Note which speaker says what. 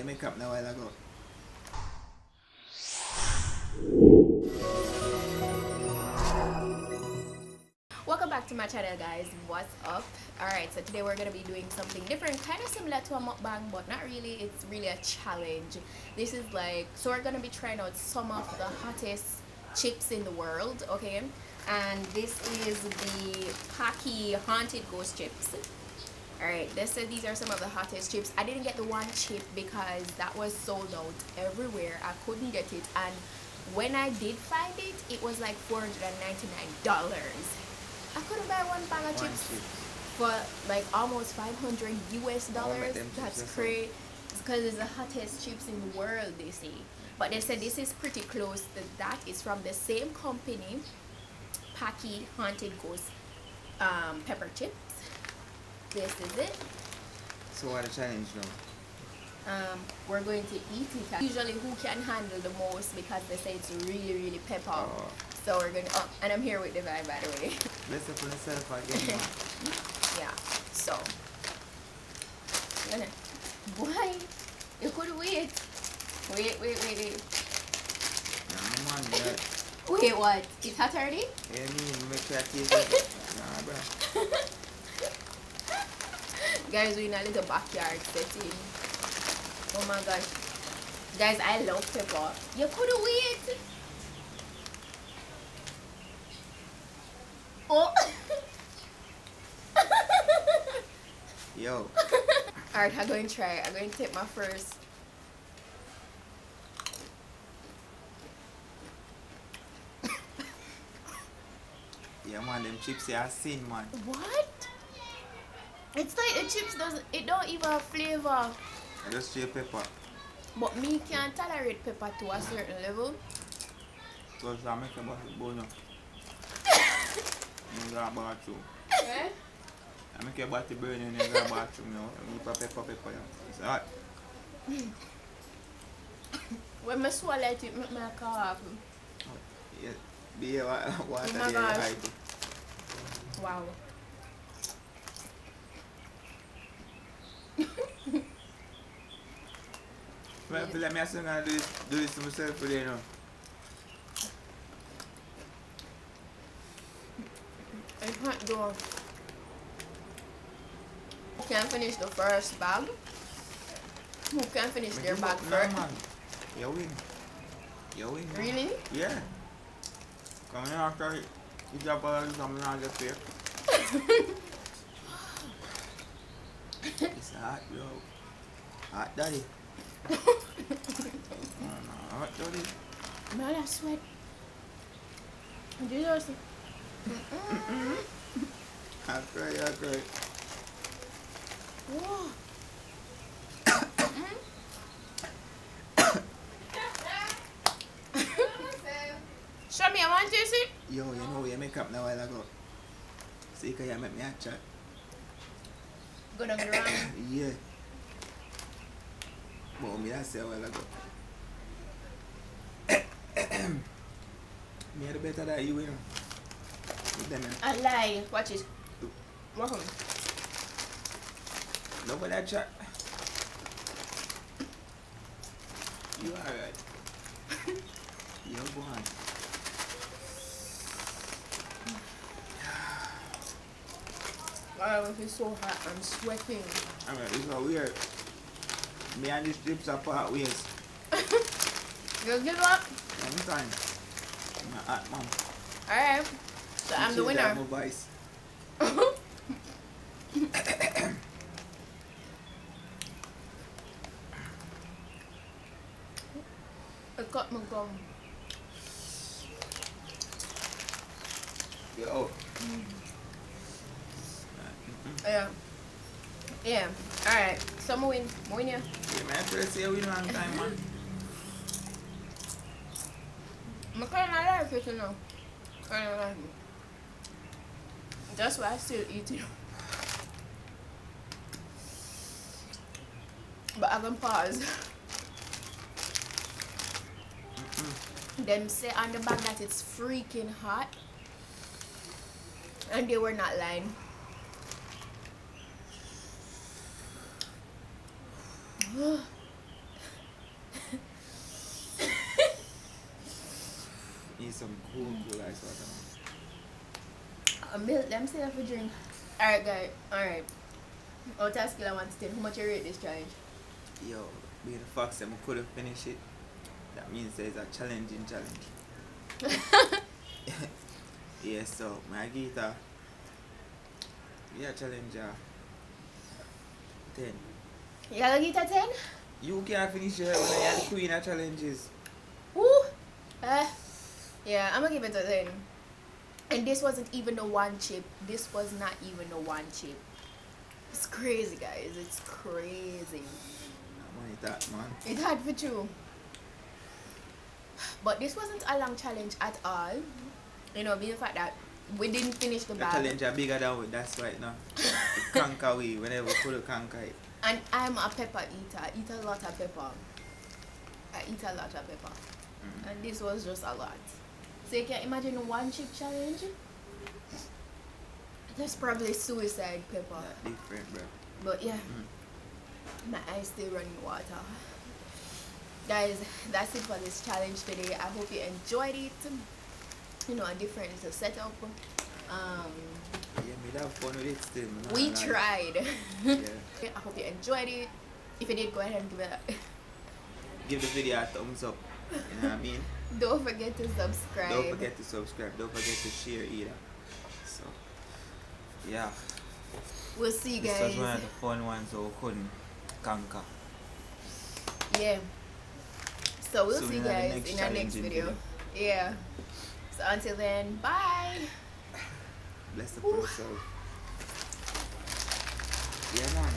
Speaker 1: you make up now a while ago.
Speaker 2: Welcome back to my channel, guys. What's up? Alright, so today we're gonna be doing something different, kind of similar to a mukbang, but not really. It's really a challenge. This is like, so we're gonna be trying out some of the hottest chips in the world, okay? And this is the PETITE Haunted Ghost chips. Alright, these are some of the hottest chips. I didn't get the one chip because that was sold out everywhere. I couldn't get it, and when I did find it, it was like $499. I couldn't buy one bag of chips for like almost $500 US. That's crazy. It's because it's the hottest chips in the world, they say. But they said this is pretty close to that. It's from the same company, PETITE Haunted Ghost pepper chips. This is it.
Speaker 1: So what the challenge now?
Speaker 2: We're going to eat it. Usually who can handle the most, because they say it's really pepper.
Speaker 1: Oh.
Speaker 2: So we're gonna and I'm here with the vibe, by the way.
Speaker 1: Let's open yourself again.
Speaker 2: Yeah, so boy, you could wait. Wait.
Speaker 1: Nah, man, yeah.
Speaker 2: Wait, what? It's hot already?
Speaker 1: Yeah, make sure I taste it. Nah, bro.
Speaker 2: Guys, we're in a little backyard setting. Oh my gosh. Guys, I love pepper. You could wait. Oh.
Speaker 1: Yo.
Speaker 2: Alright, I'm going to try it. I'm going to take my first.
Speaker 1: Yeah, man, them chips I seen, man.
Speaker 2: What? It's like the chips it don't even have flavor.
Speaker 1: I just straight pepper.
Speaker 2: But me can't tolerate pepper to a certain level.
Speaker 1: So I make a bottle bone. In the bathroom.
Speaker 2: Eh?
Speaker 1: I make a bottle burn in the bathroom, you know. I make pepper, you know. It's hot.
Speaker 2: When I swallow it, it make me cough.
Speaker 1: Yeah. Be water
Speaker 2: Oh my
Speaker 1: there,
Speaker 2: gosh.
Speaker 1: right?
Speaker 2: Wow.
Speaker 1: Well, I feel like I'm gonna do this to myself today, you know.
Speaker 2: I can't do. Who can finish the first bag? Who can finish their bag first?
Speaker 1: Man. You win. You win.
Speaker 2: Really?
Speaker 1: Yeah. Come here after you drop all of this, I'm gonna get there. It's hot, bro. Hot, daddy. Hot, daddy.
Speaker 2: Man, I sweat. Jesus.
Speaker 1: I cry.
Speaker 2: Whoa. Show me, I want to see.
Speaker 1: Yo, you know you make up now a while ago. See, you make me a chat.
Speaker 2: Go down the round.
Speaker 1: Yeah. But me that say a while ago. Me are better than you, you know. With them,
Speaker 2: I lie. Watch it. Walk on.
Speaker 1: Nobody chat. You alright. You go on.
Speaker 2: Wow, it's so hot. I'm sweating.
Speaker 1: Alright, it's so weird. Me and these strips are part ways.
Speaker 2: You give up?
Speaker 1: Anytime. I'm a hot mom.
Speaker 2: Alright. So I'm the winner.
Speaker 1: I'm a vice.
Speaker 2: I got my gum.
Speaker 1: Yo.
Speaker 2: Yeah. Alright. So I'm win. Win ya.
Speaker 1: Yeah, man, I first say we long time, man.
Speaker 2: I kinda like it, you know. Kinda like it. That's why I still eat it. But I can pause. Them say on the back that it's freaking hot. And they were not lying.
Speaker 1: need some cool ice water.
Speaker 2: Milk them still have a drink. Alright guys, alright. Out of scale I want to tell how much you rate this challenge.
Speaker 1: Yo, being the fact that I couldn't finish it, that means there's a challenging challenge. Yeah, so my guitar, yeah, challenge 10.
Speaker 2: You gotta get a 10?
Speaker 1: You can't finish it when I had the queen of challenges.
Speaker 2: Woo! Yeah, I'm gonna give it a 10. And this wasn't even the one chip. This was not even the one chip. It's crazy, guys. It's crazy.
Speaker 1: Money that, man.
Speaker 2: It had for true. But this wasn't a long challenge at all. You know, being the fact that we didn't finish the
Speaker 1: The
Speaker 2: bag.
Speaker 1: challenge are bigger than we, that's right now. The conquer we, whenever we could conquer it.
Speaker 2: And I'm a pepper eater. I eat a lot of pepper. And this was just a lot. So you can imagine one chip challenge? That's probably suicide pepper.
Speaker 1: That different, bro.
Speaker 2: But yeah, my eyes still running water. Guys, that's it for this challenge today. I hope you enjoyed it. You know, a different little setup.
Speaker 1: Yeah, we have fun with it still.
Speaker 2: We tried.
Speaker 1: Yeah.
Speaker 2: I hope you enjoyed it. If you did, go ahead and
Speaker 1: Give the video a thumbs up. You know what I mean?
Speaker 2: Don't forget to subscribe.
Speaker 1: Don't forget to subscribe. Don't forget to share either. So, yeah.
Speaker 2: We'll see you guys.
Speaker 1: This was one of the fun ones that we couldn't conquer.
Speaker 2: Yeah. So we'll
Speaker 1: Soon
Speaker 2: see you
Speaker 1: in the
Speaker 2: guys
Speaker 1: next
Speaker 2: in our next
Speaker 1: challenging
Speaker 2: video.
Speaker 1: video.
Speaker 2: Yeah. So until then, bye.
Speaker 1: Bless the pro self. Yeah, man.